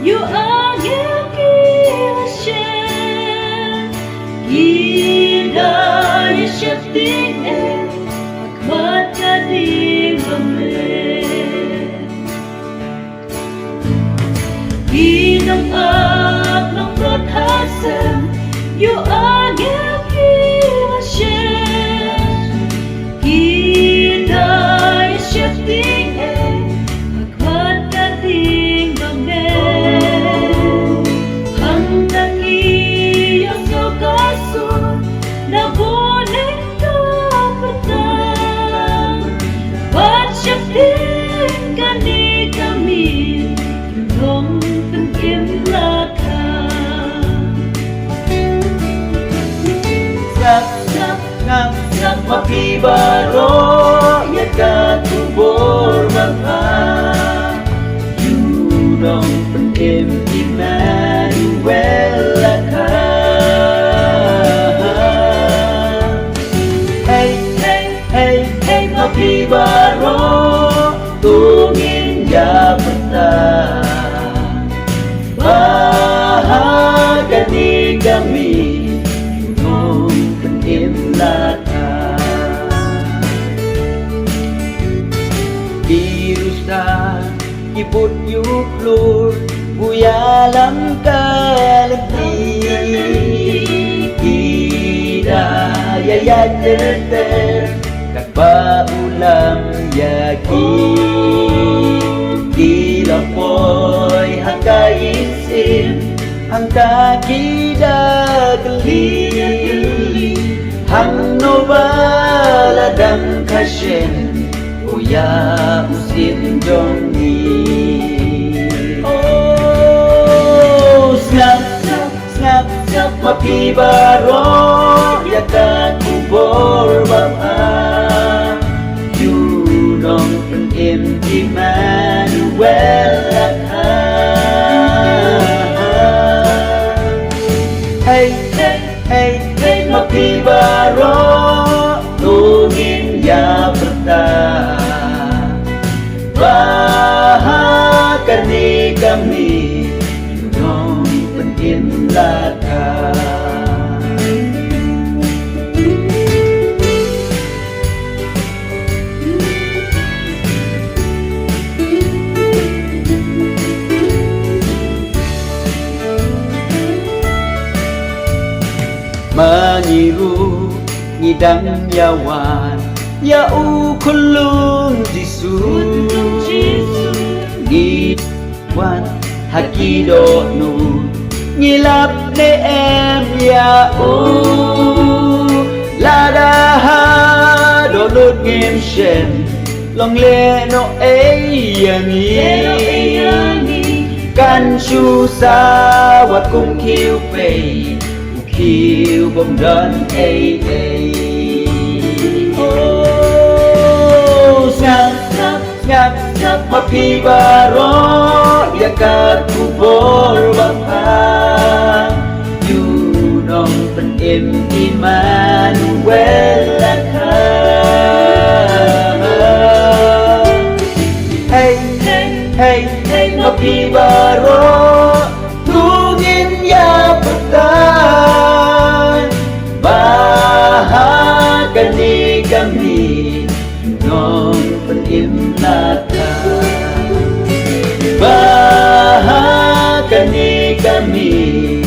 You are Hashem, Gidaya Shaftin Akmat Kadim Amen. Inam Ak ng Hashem, You are Hashem, Gidaya Shaftin Akmat Kadim Amen. Hanggang iyong sukasun na bulit kapatang Patsyapin ka ni kami nung pagkimlakan. Sak mapibaro ya katubor mga Yunong pendim Emmanuel ka. Hey mapibaro tungin ya peta bahagia ni kami Yunong pendim Birusan ibut yuklur buyalam kalenti Hidaya ya terter kakba ulam yakin Dilapoy hangga isim hangga kidagli Hang nobala dang kashen Uya usin jongi. Oh, snap mapibaro ya katubor bama Yunong pendim Emmanuel ka. Hey mapibaro tungin ya bertah bahagia ni kami Yunong pendim laka. Mengiru ngidang yawan Yau kulung jisu Ngiwan hakido nu Ngilap ne em yau Ladaha dolut ngem shen Long le no ei yangi Kan shu sa wat kum kiu pei Kiu bom dan ei Oh Snap mapibaro ya katubor bapa Yunong pendim Emmanuel ka. Hey mapibaro tungin ya petan bahagia ni kami Yunong pendim laka. Bahagia ni kami